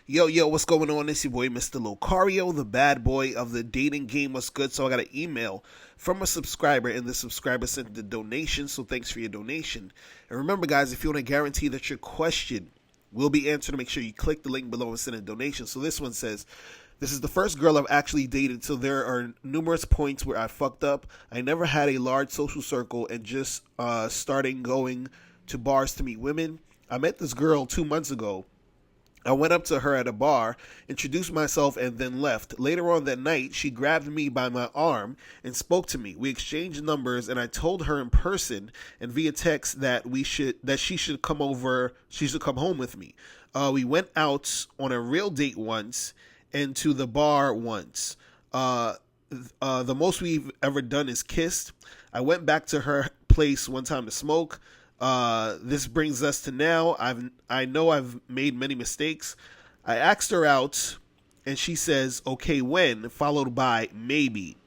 Yo, what's going on? It's your boy, Mr. Locario, the bad boy of the dating game. What's good? So I got an email from a subscriber, and the subscriber sent the donation, so thanks for your donation. And remember, guys, if you want to guarantee that your question will be answered, make sure you click the link below and send a donation. So this one says, this is the first girl I've actually dated, so there are numerous points where I fucked up. I never had a large social circle and just starting going to bars to meet women. I met this girl 2 months ago. I went up to her at a bar, introduced myself, and then left. Later on that night, she grabbed me by my arm and spoke to me. We exchanged numbers, and I told her in person and via text that she should come over. She should come home with me. We went out on a real date once, and to the bar once. The most we've ever done is kissed. I went back to her place one time to smoke. This brings us to now. I know I've made many mistakes. I asked her out, and she says, okay, when, followed by maybe.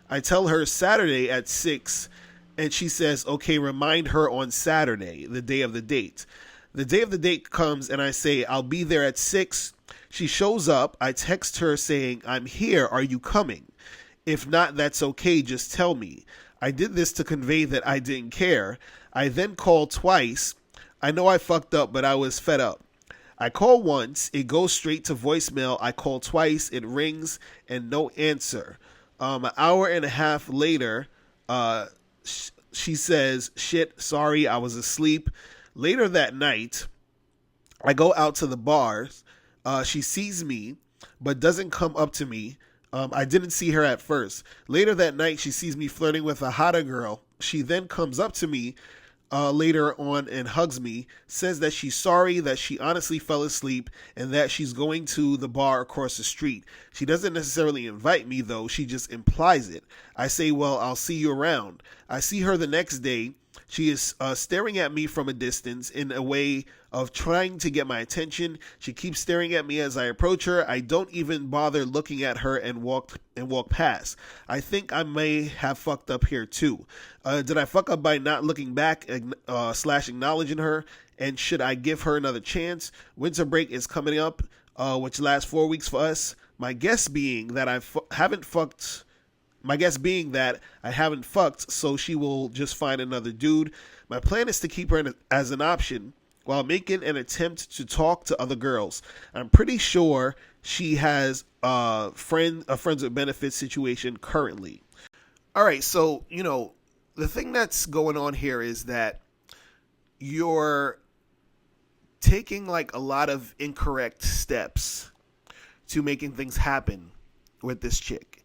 I tell her Saturday at 6, and she says, okay, remind her on Saturday, the day of the date. The day of the date comes, and I say, I'll be there at 6. She shows up. I text her saying, I'm here. Are you coming? If not, that's okay. Just tell me. I did this to convey that I didn't care. I then called twice. I know I fucked up, but I was fed up. I call once. It goes straight to voicemail. I call twice. It rings and no answer. An hour and a half later, she says, shit, sorry, I was asleep. Later that night, I go out to the bars. She sees me, but doesn't come up to me. I didn't see her at first. Later that night, she sees me flirting with a hotter girl. She then comes up to me later on and hugs me, says that she's sorry, that she honestly fell asleep, and that she's going to the bar across the street. She doesn't necessarily invite me, though. She just implies it. I say, well, I'll see you around. I see her the next day. She is staring at me from a distance in a way of trying to get my attention. She keeps staring at me as I approach her. I don't even bother looking at her and walk past. I think I may have fucked up here too. Did I fuck up by not looking back / acknowledging her? And should I give her another chance? Winter break is coming up, which lasts 4 weeks for us. My guess being that I haven't fucked, so she will just find another dude. My plan is to keep her as an option while making an attempt to talk to other girls. I'm pretty sure she has a friends with benefits situation currently. All right, so, the thing that's going on here is that you're taking like a lot of incorrect steps to making things happen with this chick.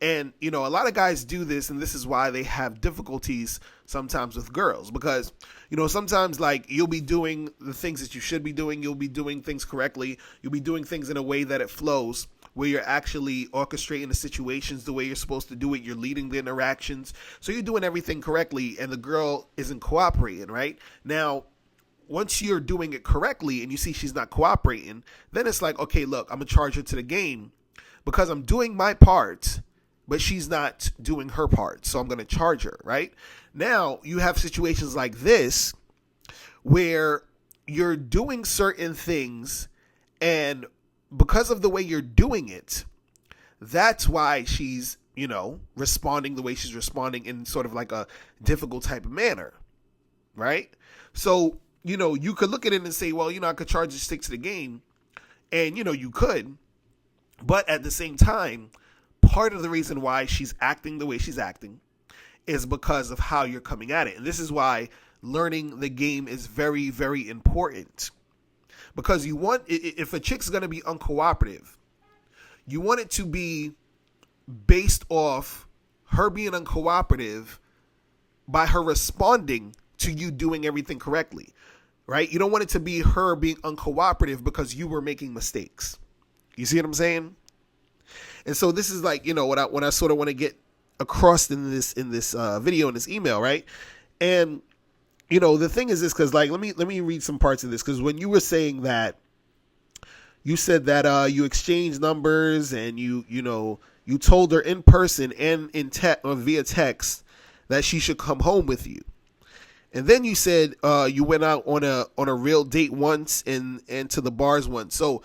And, a lot of guys do this, and this is why they have difficulties sometimes with girls. Because, sometimes, like, you'll be doing the things that you should be doing. You'll be doing things correctly. You'll be doing things in a way that it flows, where you're actually orchestrating the situations the way you're supposed to do it. You're leading the interactions. So you're doing everything correctly, and the girl isn't cooperating, right? Now, once you're doing it correctly and you see she's not cooperating, then it's like, okay, look, I'm going to charge her to the game because I'm doing my part, but she's not doing her part, so I'm going to charge her, right? Now, you have situations like this where you're doing certain things, and because of the way you're doing it, that's why she's, responding the way she's responding in sort of like a difficult type of manner, right? So, you could look at it and say, well, I could charge her to stick to the game, and, you could, but at the same time, part of the reason why she's acting the way she's acting is because of how you're coming at it. And this is why learning the game is very, very important. Because if a chick's going to be uncooperative, you want it to be based off her being uncooperative by her responding to you doing everything correctly, right? You don't want it to be her being uncooperative because you were making mistakes. You see what I'm saying? And so this is like, what I sort of want to get across in this video, in this email, right? And, the thing is this, because like, let me read some parts of this, because when you were saying that, you said that you exchanged numbers and you told her in person and via text that she should come home with you. And then you said you went out on a real date once and to the bars once. So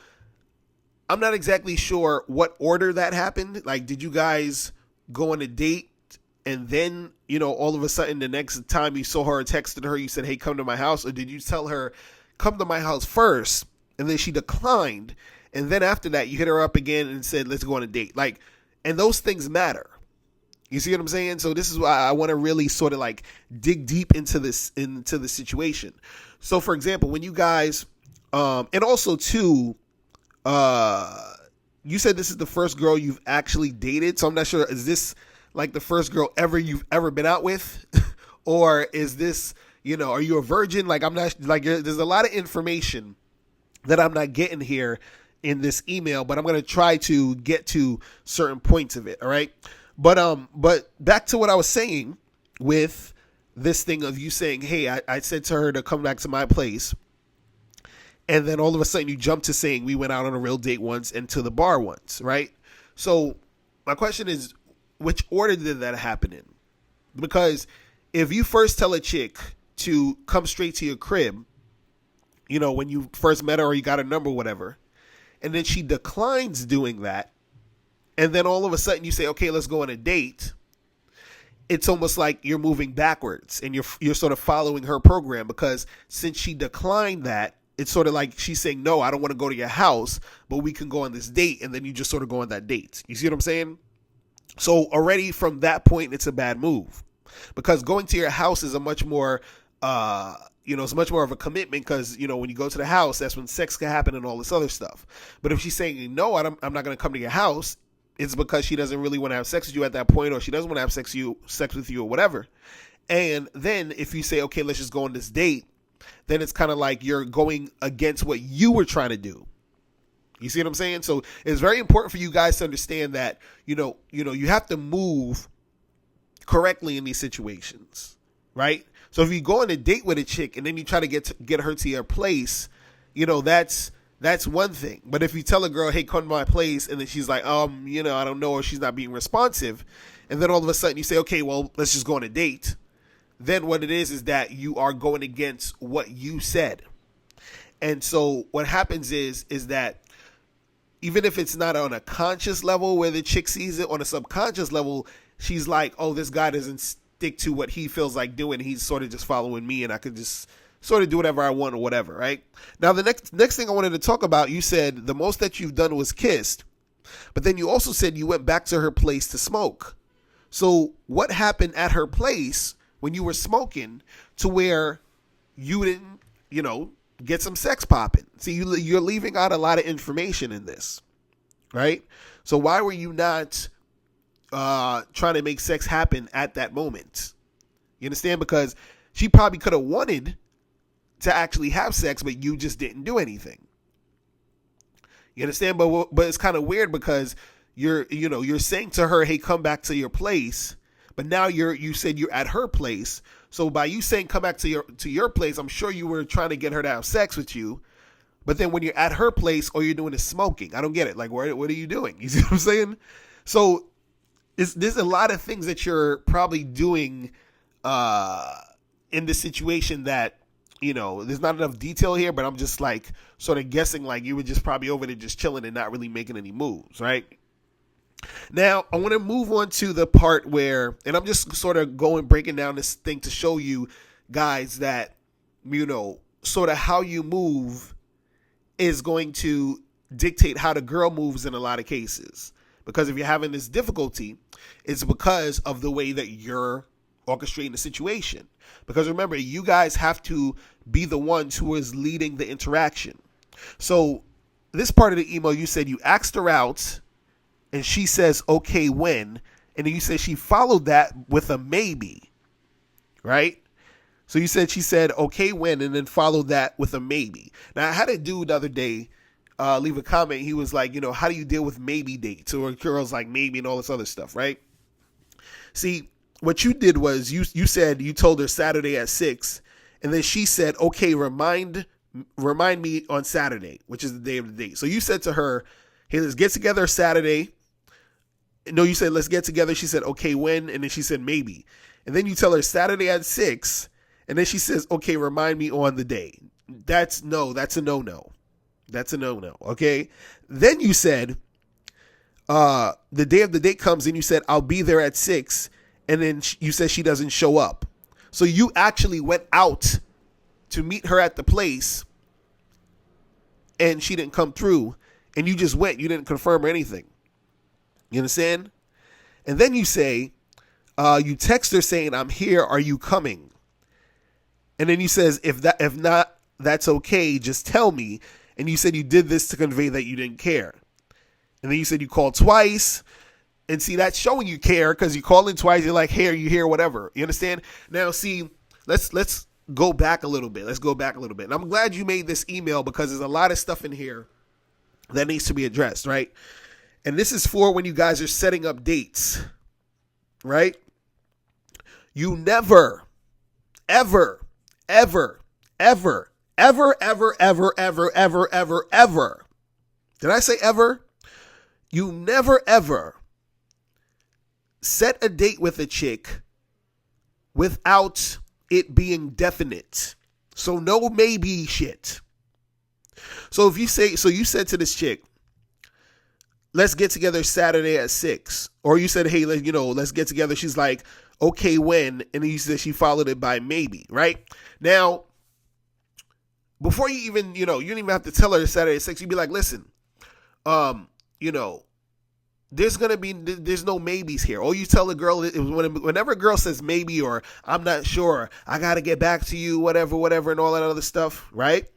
I'm not exactly sure what order that happened. Like, did you guys go on a date and then, all of a sudden the next time you saw her or texted her, you said, hey, come to my house? Or did you tell her, come to my house first, and then she declined, and then after that you hit her up again and said, let's go on a date? Like, and those things matter. You see what I'm saying? So this is why I want to really sort of like dig deep into the situation. So for example, when you guys, and also too, you said this is the first girl you've actually dated. So I'm not sure, is this like the first girl you've ever been out with? Or is this, are you a virgin? Like, I'm not, like, there's a lot of information that I'm not getting here in this email, but I'm going to try to get to certain points of it. All right. But back to what I was saying with this thing of you saying, hey, I said to her to come back to my place. And then all of a sudden you jump to saying we went out on a real date once and to the bar once. Right. So my question is, which order did that happen in? Because if you first tell a chick to come straight to your crib, when you first met her or you got a number, whatever, and then she declines doing that, and then all of a sudden you say, okay, let's go on a date, it's almost like you're moving backwards and you're sort of following her program, because since she declined that, it's sort of like she's saying, no, I don't want to go to your house, but we can go on this date, and then you just sort of go on that date. You see what I'm saying? So already from that point, it's a bad move, because going to your house is a much more, it's much more of a commitment, because, when you go to the house, that's when sex can happen and all this other stuff. But if she's saying, no, I'm not going to come to your house, it's because she doesn't really want to have sex with you at that point, or she doesn't want to have sex with you or whatever. And then if you say, okay, let's just go on this date, then it's kind of like you're going against what you were trying to do. You see what I'm saying? So it's very important for you guys to understand that, you have to move correctly in these situations, right? So if you go on a date with a chick and then you try to get her to your place, that's one thing. But if you tell a girl, hey, come to my place, and then she's like, I don't know, or she's not being responsive, and then all of a sudden you say, okay, well, let's just go on a date, then what it is that you are going against what you said. And so what happens is that even if it's not on a conscious level where the chick sees it, on a subconscious level, she's like, oh, this guy doesn't stick to what he feels like doing. He's sort of just following me, and I could just sort of do whatever I want or whatever, right? Now, the next thing I wanted to talk about, you said the most that you've done was kissed, but then you also said you went back to her place to smoke. So what happened at her place when you were smoking to where you didn't, get some sex popping? See, you're leaving out a lot of information in this, right? So why were you not trying to make sex happen at that moment? You understand? Because she probably could have wanted to actually have sex, but you just didn't do anything. You understand? But it's kind of weird, because you're saying to her, hey, come back to your place, but now you said you're at her place. So by you saying come back to your place, I'm sure you were trying to get her to have sex with you. But then when you're at her place, all you're doing is smoking. I don't get it. Like, what are you doing? You see what I'm saying? So there's a lot of things that you're probably doing in this situation that, there's not enough detail here, but I'm just like sort of guessing like you were just probably over there just chilling and not really making any moves, right? Now, I want to move on to the part where, and I'm just sort of breaking down this thing to show you guys that, sort of how you move is going to dictate how the girl moves in a lot of cases. Because if you're having this difficulty, it's because of the way that you're orchestrating the situation. Because remember, you guys have to be the ones who is leading the interaction. So this part of the email, you said you asked her out, and she says, okay, when? And then you said she followed that with a maybe, right? So you said she said, okay, when? And then followed that with a maybe. Now, I had a dude the other day leave a comment. He was like, how do you deal with maybe dates? Or girls like maybe and all this other stuff, right? See, what you did was you said you told her Saturday at 6, and then she said, okay, remind me on Saturday, which is the day of the date. So you said to her, hey, let's get together Saturday. No, you said, let's get together. She said, okay, when? And then she said, maybe. And then you tell her Saturday at 6. And then she says, okay, remind me on the day. That's a no-no. That's a no-no, okay? Then you said, the day of the date comes and you said, I'll be there at 6, and then you said she doesn't show up. So you actually went out to meet her at the place and she didn't come through, and you just went. You didn't confirm or anything. You understand? And then you say, you text her saying, I'm here, are you coming? And then you says, if not, that's okay, just tell me. And you said you did this to convey that you didn't care. And then you said you called twice. And see, that's showing you care, because you call in twice, you're like, hey, are you here, whatever. You understand? Now, see, let's go back a little bit. Let's go back a little bit. And I'm glad you made this email, because there's a lot of stuff in here that needs to be addressed, right? And this is for when you guys are setting up dates, right? You never, ever, ever, ever, ever, ever, ever, ever, ever, ever, ever. Did I say ever? You never, ever set a date with a chick without it being definite. So no maybe shit. So if you say, so you said to this chick, let's get together Saturday at 6. Or you said, hey, let's get together. She's like, okay, when? And then you said she followed it by maybe, right? Now, before you even, you don't even have to tell her Saturday at 6. You'd be like, listen, there's no maybes here. Or you tell a girl, whenever a girl says maybe or I'm not sure, I got to get back to you, whatever, and all that other stuff, right?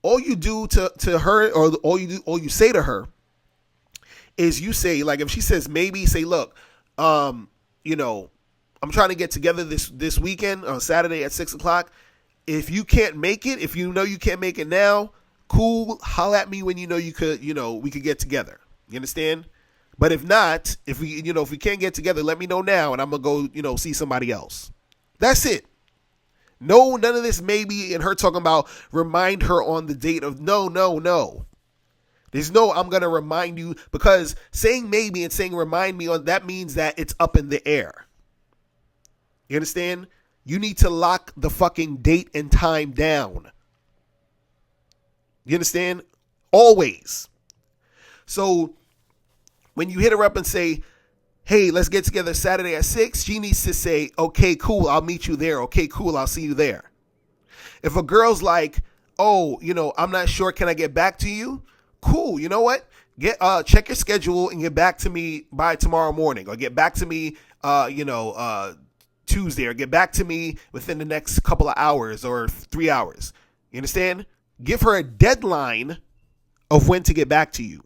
All you do to her, or all you say to her is you say, like, if she says maybe, say, look, I'm trying to get together this weekend on Saturday at 6:00. If you can't make it, if you know you can't make it now, cool, holla at me when you know you could, we could get together. You understand? But if not, if we can't get together, let me know now, and I'm gonna go, see somebody else. That's it. No, none of this maybe, and her talking about remind her on the date of no. There's no I'm gonna remind you, because saying maybe and saying remind me on that means that it's up in the air. You understand? You need to lock the fucking date and time down. You understand? Always. So when you hit her up and say, hey, let's get together Saturday at 6, she needs to say, okay, cool, I'll meet you there. Okay, cool, I'll see you there. If a girl's like, oh, I'm not sure, can I get back to you? Cool, you know what? Check your schedule and get back to me by tomorrow morning, or get back to me, Tuesday, or get back to me within the next couple of hours or 3 hours. You understand? Give her a deadline of when to get back to you.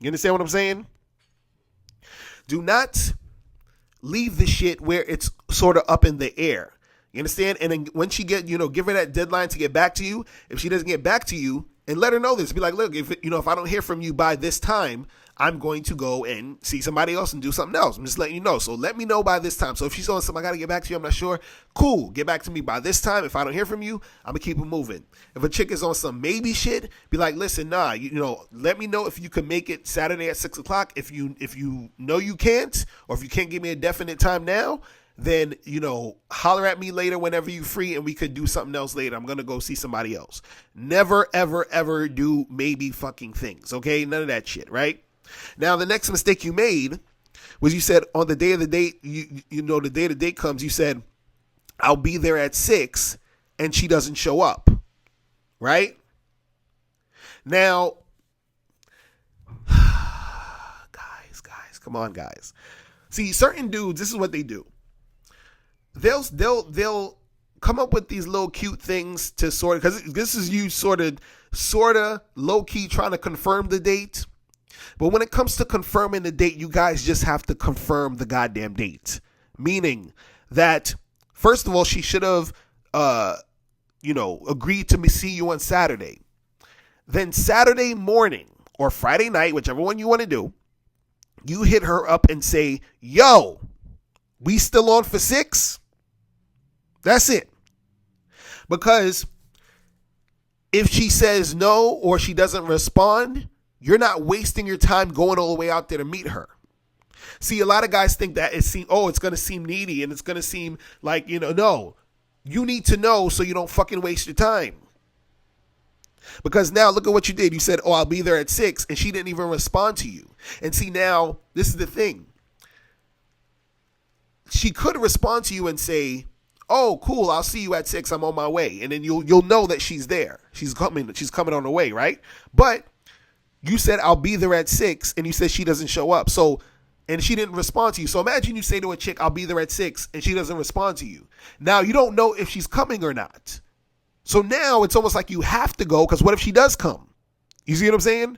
You understand what I'm saying? Do not leave the shit where it's sort of up in the air. You understand? And then when she give her that deadline to get back to you. If she doesn't get back to you, and let her know this. Be like, look, if I don't hear from you by this time, I'm going to go and see somebody else and do something else. I'm just letting you know. So let me know by this time. So if she's on something, I got to get back to you, I'm not sure. Cool. Get back to me by this time. If I don't hear from you, I'm going to keep it moving. If a chick is on some maybe shit, be like, listen, nah, let me know if you can make it Saturday at 6:00. If you know you can't, or if you can't give me a definite time now, then, holler at me later whenever you're free and we could do something else later. I'm going to go see somebody else. Never, ever, ever do maybe fucking things, okay? None of that shit, right? Now, the next mistake you made was you said on the day of the date, the day of the date comes, you said, I'll be there at 6, and she doesn't show up, right? Now, guys, come on, guys. See, certain dudes, this is what they do. They'll come up with these little cute things to sort of, because this is you sort of low key trying to confirm the date. But when it comes to confirming the date, you guys just have to confirm the goddamn date. Meaning that, first of all, she should have, agreed to see you on Saturday. Then Saturday morning or Friday night, whichever one you want to do, you hit her up and say, yo, we still on for 6? That's it. Because if she says no or she doesn't respond, you're not wasting your time going all the way out there to meet her. See, a lot of guys think that it's going to seem needy and it's going to seem like, no. You need to know so you don't fucking waste your time. Because now look at what you did. You said, oh, I'll be there at 6, and she didn't even respond to you. And see, now, this is the thing. She could respond to you and say, oh, cool, I'll see you at 6, I'm on my way. And then you'll know that she's there. She's coming on her way, right? But you said, I'll be there at 6, and you said she doesn't show up. So, and she didn't respond to you. So imagine you say to a chick, I'll be there at 6, and she doesn't respond to you. Now, you don't know if she's coming or not. So now it's almost like you have to go, because what if she does come? You see what I'm saying?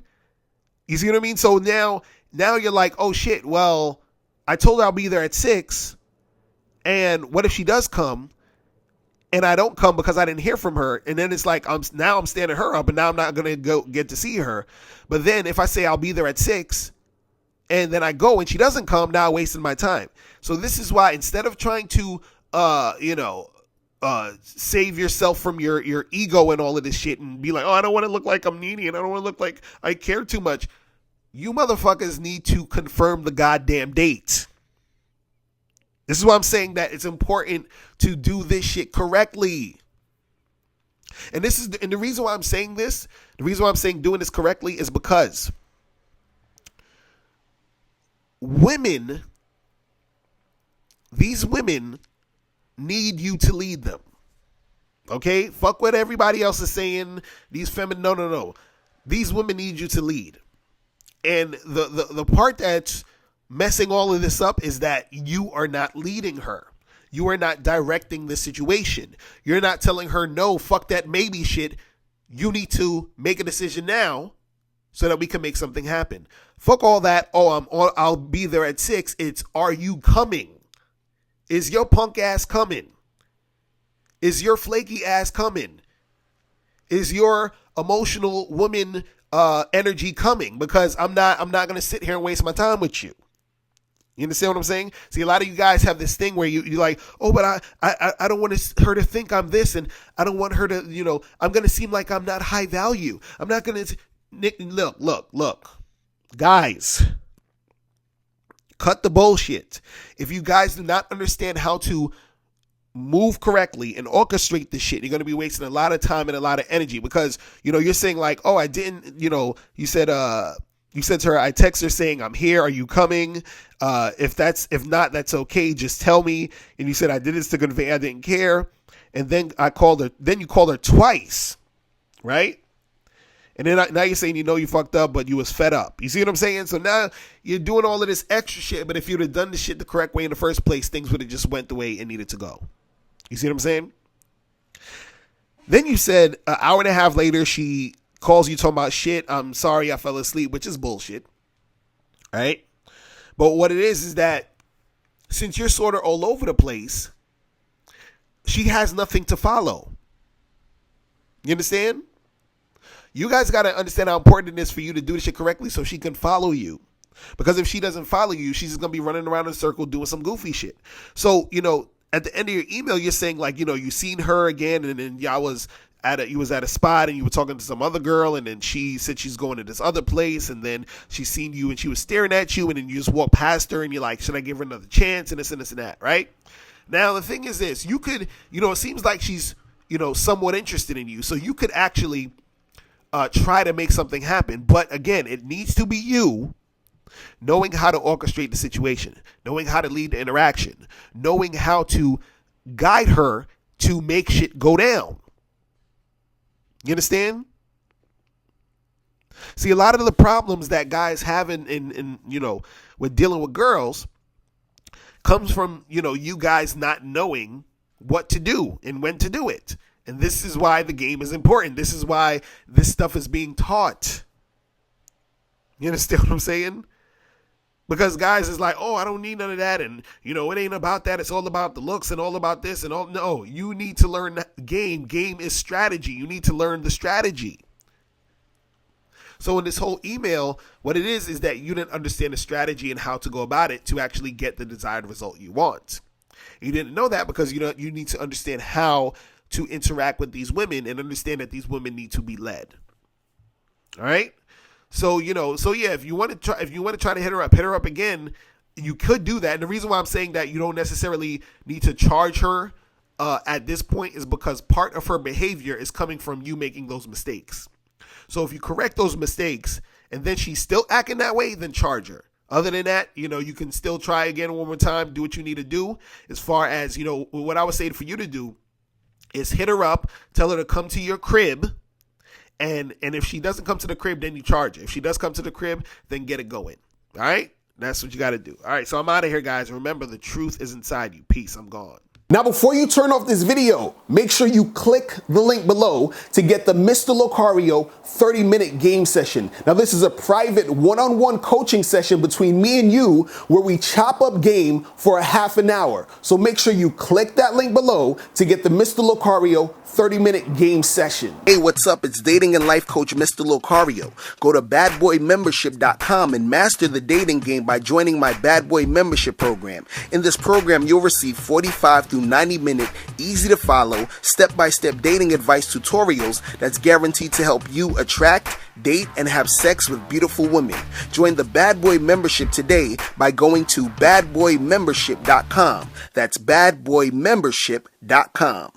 You see what I mean? So now you're like, oh shit, well, I told her I'll be there at 6, and what if she does come, and I don't come because I didn't hear from her? And then it's like, I'm standing her up, and now I'm not going to go get to see her. But then if I say I'll be there at 6, and then I go and she doesn't come, now I wasted my time. So this is why, instead of trying to, save yourself from your ego and all of this shit and be like, oh, I don't want to look like I'm needy and I don't want to look like I care too much. You motherfuckers need to confirm the goddamn date. This is why I'm saying that it's important to do this shit correctly. And the reason why I'm saying this, the reason why I'm saying doing this correctly is because these women need you to lead them. Okay? Fuck what everybody else is saying. No. These women need you to lead. And the part that's messing all of this up is that you are not leading her. You are not directing the situation. You're not telling her, no, fuck that maybe shit. You need to make a decision now so that we can make something happen. Fuck all that. Oh, I'll be there at 6. It's, are you coming? Is your punk ass coming? Is your flaky ass coming? Is your emotional woman energy coming? Because I'm not going to sit here and waste my time with you. You understand what I'm saying? See, a lot of you guys have this thing where you're like, oh, but I don't want her to think I'm this, and I don't want her to, I'm going to seem like I'm not high value. I'm not going to, look, guys, cut the bullshit. If you guys do not understand how to move correctly and orchestrate this shit, you're going to be wasting a lot of time and a lot of energy, because, you're saying like, oh, I didn't, you said to her, I text her saying, I'm here. Are you coming? If not, that's okay. Just tell me. And you said, I did this to convey I didn't care. And then I called her. Then you called her twice, right? And then now you're saying, you fucked up, but you was fed up. You see what I'm saying? So now you're doing all of this extra shit. But if you'd have done the shit the correct way in the first place, things would have just went the way it needed to go. You see what I'm saying? Then you said an hour and a half later, she calls you talking about shit. I'm sorry I fell asleep, which is bullshit. Right? But what it is that since you're sort of all over the place, she has nothing to follow. You understand? You guys got to understand how important it is for you to do this shit correctly so she can follow you. Because if she doesn't follow you, she's just going to be running around in a circle doing some goofy shit. So, at the end of your email, you're saying like, you seen her again, and then you was at a spot and you were talking to some other girl, and then she said she's going to this other place, and then she seen you and she was staring at you, and then you just walk past her and you're like, should I give her another chance, and this and this and that, right? Now, the thing is this, you could, it seems like she's, somewhat interested in you, so you could actually try to make something happen. But again, it needs to be you knowing how to orchestrate the situation, knowing how to lead the interaction, knowing how to guide her to make shit go down. You understand? See, a lot of the problems that guys have in with dealing with girls comes from, you guys not knowing what to do and when to do it. And this is why the game is important. This is why this stuff is being taught. You understand what I'm saying? Because guys is like, oh, I don't need none of that. And, it ain't about that. It's all about the looks and all about this and all. No, you need to learn the game. Game is strategy. You need to learn the strategy. So in this whole email, what it is that you didn't understand the strategy and how to go about it to actually get the desired result you want. You didn't know that because you need to understand how to interact with these women and understand that these women need to be led. All right? So, yeah, if you want to try to hit her up again, you could do that. And the reason why I'm saying that you don't necessarily need to charge her at this point is because part of her behavior is coming from you making those mistakes. So if you correct those mistakes and then she's still acting that way, then charge her. Other than that, you can still try again one more time, do what you need to do. As far as, what I would say for you to do is hit her up, tell her to come to your crib, and if she doesn't come to the crib, then you charge her. If she does come to the crib, then get it going. All right? That's what you got to do. All right, so I'm out of here, guys. Remember, the truth is inside you. Peace. I'm gone. Now, before you turn off this video, make sure you click the link below to get the Mr. Locario 30-minute game session. Now, this is a private one-on-one coaching session between me and you where we chop up game for a half an hour. So make sure you click that link below to get the Mr. Locario 30-minute game session. Hey, what's up? It's dating and life coach Mr. Locario. Go to badboymembership.com and master the dating game by joining my Bad Boy membership program. In this program, you'll receive 45 through 90-minute, easy to follow, step-by-step dating advice tutorials that's guaranteed to help you attract, date, and have sex with beautiful women. Join the Bad Boy membership today by going to badboymembership.com. That's badboymembership.com.